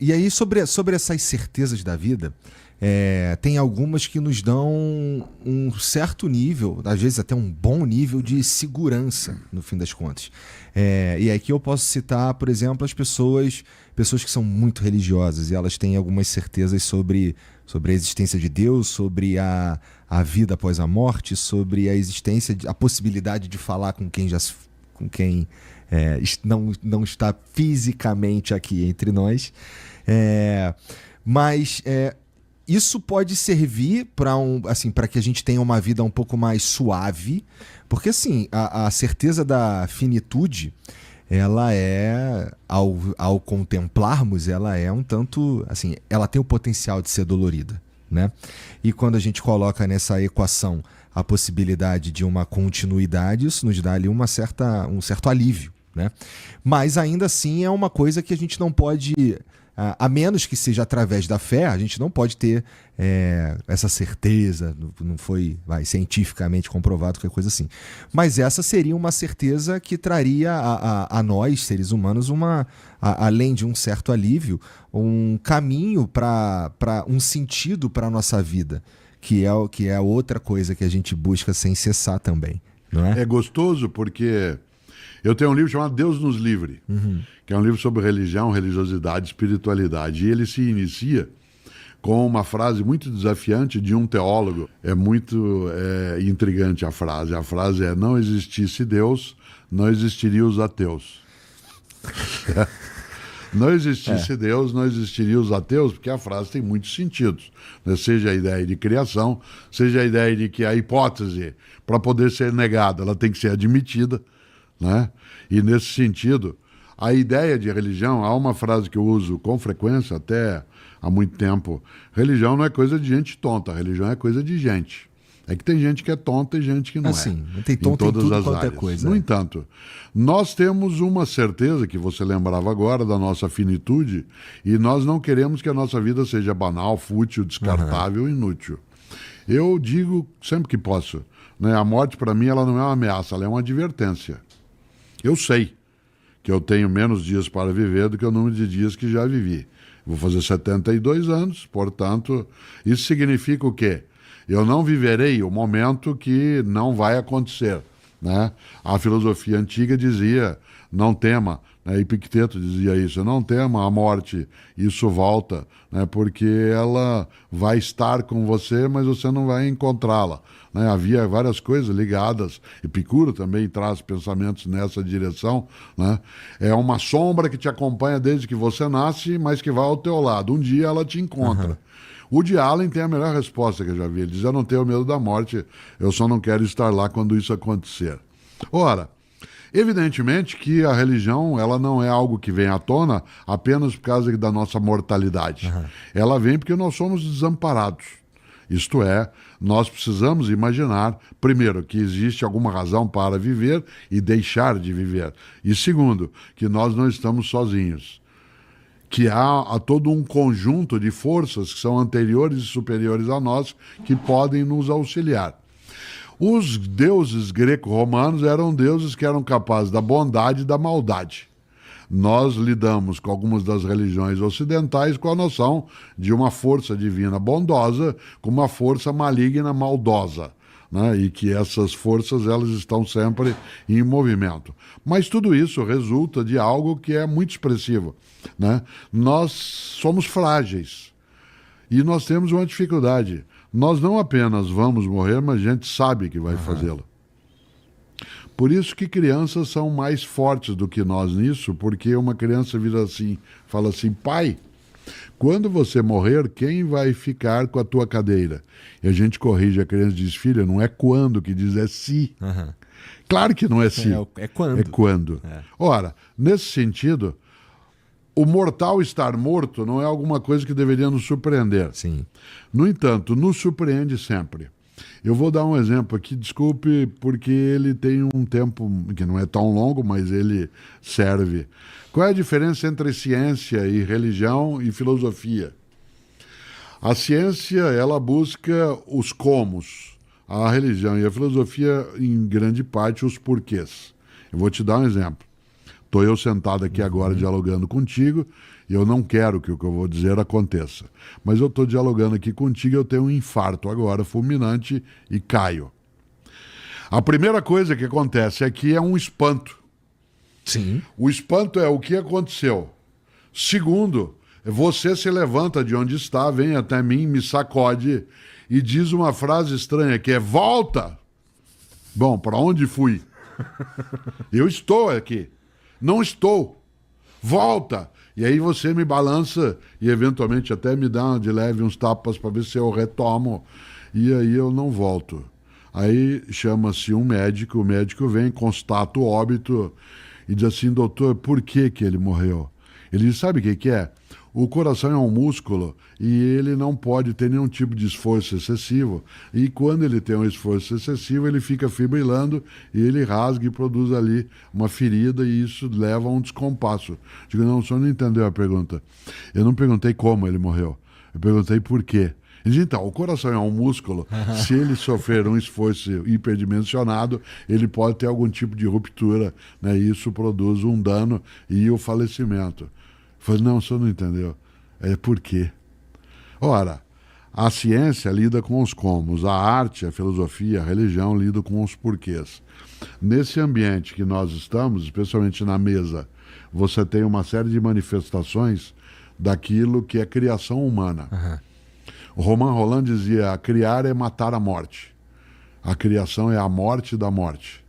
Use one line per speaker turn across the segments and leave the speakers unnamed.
E aí, sobre essas certezas da vida, tem algumas que nos dão um certo nível, às vezes até um bom nível de segurança, no fim das contas. E aqui eu posso citar, por exemplo, as pessoas que são muito religiosas e elas têm algumas certezas sobre a existência de Deus, sobre a vida após a morte, sobre a existência, a possibilidade de falar com quem não está fisicamente aqui entre nós. Mas isso pode servir para que a gente tenha uma vida um pouco mais suave, porque assim, a certeza da finitude, ela ao contemplarmos, ela é um tanto, assim, ela tem o potencial de ser dolorida, né? E quando a gente coloca nessa equação a possibilidade de uma continuidade, isso nos dá ali um certo alívio, né? Mas ainda assim é uma coisa que a gente não pode, a menos que seja através da fé, a gente não pode ter essa certeza, não foi cientificamente comprovado, qualquer coisa assim. Mas essa seria uma certeza que traria a nós, seres humanos, além de um certo alívio, um caminho para um sentido para a nossa vida, que é outra coisa que a gente busca sem cessar também, não é?
É gostoso porque eu tenho um livro chamado Deus nos Livre, que é um livro sobre religião, religiosidade, espiritualidade. E ele se inicia com uma frase muito desafiante de um teólogo. É muito intrigante a frase. A frase é: não existisse Deus, não existiriam os ateus. Não existisse Deus, não existiriam os ateus, porque a frase tem muitos sentidos, né? Seja a ideia de criação, seja a ideia de que a hipótese, para poder ser negada, ela tem que ser admitida, né? E nesse sentido, a ideia de religião, há uma frase que eu uso com frequência, até há muito tempo: religião não é coisa de gente tonta, religião é coisa de gente. É que tem gente que é tonta e gente que não
não tem tonta em tudo quanto é coisa.
No entanto, nós temos uma certeza, que você lembrava agora, da nossa finitude, e nós não queremos que a nossa vida seja banal, fútil, descartável, inútil. Eu digo sempre que posso, né? A morte, para mim, ela não é uma ameaça, ela é uma advertência. Eu sei que eu tenho menos dias para viver do que o número de dias que já vivi. Vou fazer 72 anos, portanto, isso significa o quê? Eu não viverei o momento que não vai acontecer, né? A filosofia antiga dizia: não tema, né? Epicteto dizia isso: não tema a morte, isso volta, né? Porque ela vai estar com você, mas você não vai encontrá-la, né? Havia várias coisas ligadas. Epicuro também traz pensamentos nessa direção, né? É uma sombra que te acompanha desde que você nasce, mas que vai ao teu lado. Um dia ela te encontra. Woody Allen tem a melhor resposta que eu já vi. Ele diz: eu não tenho medo da morte, eu só não quero estar lá quando isso acontecer. Ora, evidentemente que a religião, ela não é algo que vem à tona apenas por causa da nossa mortalidade. Ela vem porque nós somos desamparados. Isto é, nós precisamos imaginar, primeiro, que existe alguma razão para viver e deixar de viver. E segundo, que nós não estamos sozinhos. Que há todo um conjunto de forças que são anteriores e superiores a nós que podem nos auxiliar. Os deuses greco-romanos eram deuses que eram capazes da bondade e da maldade. Nós lidamos com algumas das religiões ocidentais com a noção de uma força divina bondosa com uma força maligna maldosa, né? E que essas forças, elas estão sempre em movimento. Mas tudo isso resulta de algo que é muito expressivo, né? Nós somos frágeis e nós temos uma dificuldade. Nós não apenas vamos morrer, mas a gente sabe que vai fazê-lo. Por isso que crianças são mais fortes do que nós nisso, porque uma criança vira assim, fala assim: pai, quando você morrer, quem vai ficar com a tua cadeira? E a gente corrige a criança e diz: filha, não é quando que diz, é se. Claro que não é se.
É quando.
É quando. Ora, nesse sentido, o mortal estar morto não é alguma coisa que deveria nos surpreender.
Sim.
No entanto, nos surpreende sempre. Eu vou dar um exemplo aqui, desculpe, porque ele tem um tempo que não é tão longo, mas ele serve. Qual é a diferença entre ciência e religião e filosofia? A ciência, ela busca os comos. A religião e a filosofia, em grande parte, os porquês. Eu vou te dar um exemplo. Estou eu sentado aqui agora dialogando contigo E eu não quero que o que eu vou dizer aconteça. Mas eu estou dialogando aqui contigo, eu tenho um infarto agora, fulminante, e caio. A primeira coisa que acontece aqui é um espanto.
Sim.
O espanto é o que aconteceu. Segundo, você se levanta de onde está, vem até mim, me sacode e diz uma frase estranha que é volta. Bom, para onde fui? Eu estou aqui. Não estou. Volta. E aí você me balança e eventualmente até me dá de leve uns tapas para ver se eu retomo. E aí eu não volto. Aí chama-se um médico, o médico vem, constata o óbito e diz assim, doutor, por que ele morreu? Ele diz, sabe o que é? O coração é um músculo e ele não pode ter nenhum tipo de esforço excessivo. E quando ele tem um esforço excessivo, ele fica fibrilando e ele rasga e produz ali uma ferida e isso leva a um descompasso. Digo, não, o senhor não entendeu a pergunta. Eu não perguntei como ele morreu. Eu perguntei por quê. Ele diz, então, o coração é um músculo. Se ele sofrer um esforço hiperdimensionado, ele pode ter algum tipo de ruptura, né? E isso produz um dano e o falecimento. Eu falei, não, o senhor não entendeu. É por quê? Ora, a ciência lida com os comos, a arte, a filosofia, a religião lidam com os porquês. Nesse ambiente que nós estamos, especialmente na mesa, você tem uma série de manifestações daquilo que é criação humana. O Romain Rolland dizia, criar é matar a morte. A criação é a morte da morte.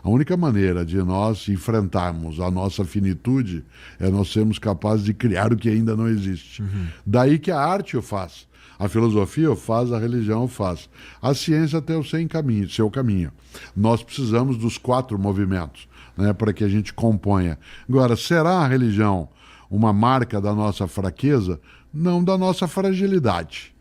A única maneira de nós enfrentarmos a nossa finitude é nós sermos capazes de criar o que ainda não existe. Daí que a arte o faz, a filosofia o faz, a religião o faz. A ciência tem o seu caminho. Nós precisamos dos 4 movimentos, né, para que a gente componha. Agora, será a religião uma marca da nossa fraqueza? Não, da nossa fragilidade.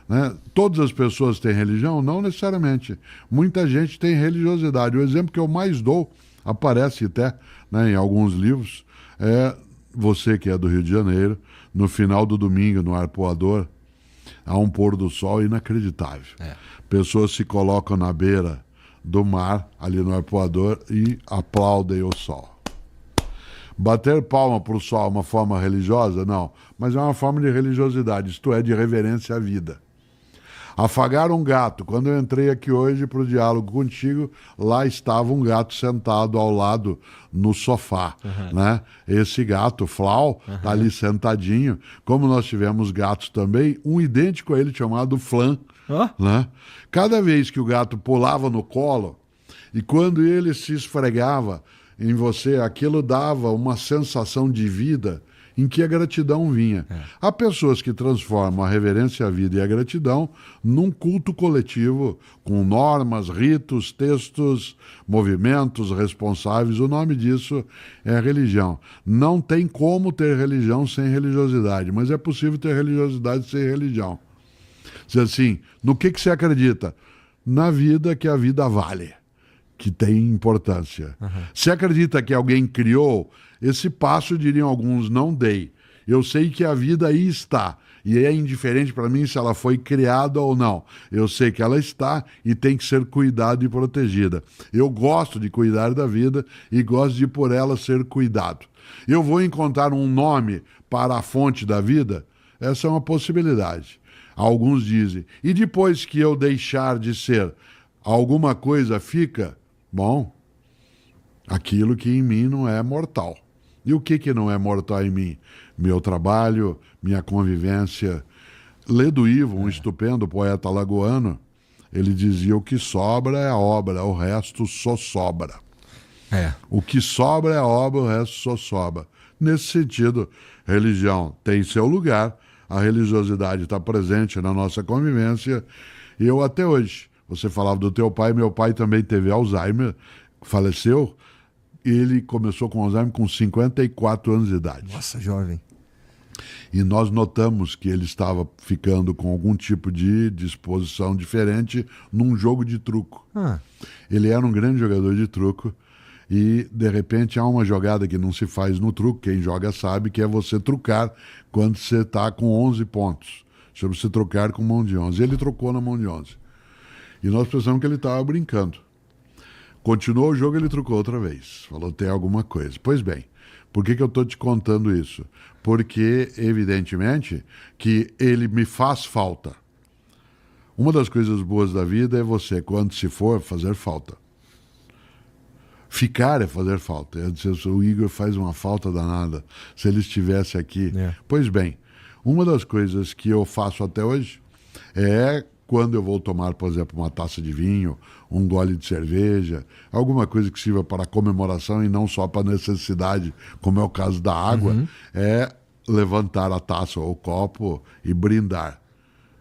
Né? Todas as pessoas têm religião? Não necessariamente. Muita gente tem religiosidade. O exemplo que eu mais dou, aparece até, né, em alguns livros, é você que é do Rio de Janeiro, no final do domingo, no Arpoador, há um pôr do sol inacreditável. Pessoas se colocam na beira do mar, ali no Arpoador, e aplaudem o sol. Bater palma para o sol é uma forma religiosa? Não, mas é uma forma de religiosidade, isto é, de reverência à vida. Afagar um gato. Quando eu entrei aqui hoje para o diálogo contigo, lá estava um gato sentado ao lado no sofá. Né? Esse gato, Flau, está ali sentadinho. Como nós tivemos gatos também, um idêntico a ele chamado Flan. Né? Cada vez que o gato pulava no colo, e quando ele se esfregava em você, aquilo dava uma sensação de vida em que a gratidão vinha. Há pessoas que transformam a reverência à vida e a gratidão num culto coletivo, com normas, ritos, textos, movimentos responsáveis. O nome disso é religião. Não tem como ter religião sem religiosidade, mas é possível ter religiosidade sem religião. Diz assim, no que você acredita? Na vida, que a vida vale, que tem importância. Você acredita que alguém criou? Esse passo, diriam alguns, não dei. Eu sei que a vida aí está, e é indiferente para mim se ela foi criada ou não. Eu sei que ela está e tem que ser cuidada e protegida. Eu gosto de cuidar da vida e gosto de por ela ser cuidado. Eu vou encontrar um nome para a fonte da vida? Essa é uma possibilidade. Alguns dizem, e depois que eu deixar de ser, alguma coisa fica? Bom, aquilo que em mim não é mortal. E o que não é mortal em mim? Meu trabalho, minha convivência. Ledo Ivo, um estupendo poeta alagoano, ele dizia, o que sobra é a obra, o resto só sobra. O que sobra é a obra, o resto só sobra. Nesse sentido, religião tem seu lugar, a religiosidade está presente na nossa convivência. E eu até hoje, você falava do teu pai, meu pai também teve Alzheimer, faleceu. Ele começou com Alzheimer com 54 anos de idade.
Nossa, jovem.
E nós notamos que ele estava ficando com algum tipo de disposição diferente num jogo de truco. Ele era um grande jogador de truco e, de repente, há uma jogada que não se faz no truco, quem joga sabe, que é você trucar quando você está com 11 pontos. Sobre você trocar com mão de 11. Ele trocou na mão de 11. E nós pensamos que ele estava brincando. Continuou o jogo, ele trucou outra vez. Falou, tem alguma coisa. Pois bem, Por que eu estou te contando isso? Porque, evidentemente, que ele me faz falta. Uma das coisas boas da vida é você, quando se for, fazer falta. Ficar é fazer falta. Eu disse, o Igor faz uma falta danada se ele estivesse aqui. Pois bem, uma das coisas que eu faço até hoje é quando eu vou tomar, por exemplo, uma taça de vinho, um gole de cerveja, alguma coisa que sirva para comemoração e não só para necessidade, como é o caso da água, é levantar a taça ou o copo e brindar.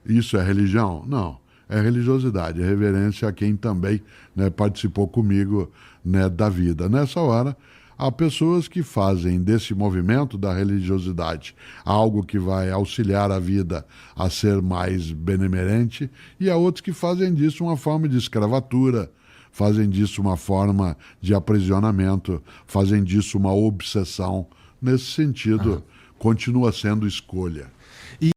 Isso é religião? Não. É religiosidade, é reverência a quem também, né, participou comigo, né, da vida. Nessa hora, há pessoas que fazem desse movimento da religiosidade algo que vai auxiliar a vida a ser mais benemerente, e há outros que fazem disso uma forma de escravatura, fazem disso uma forma de aprisionamento, fazem disso uma obsessão. Nesse sentido, continua sendo escolha.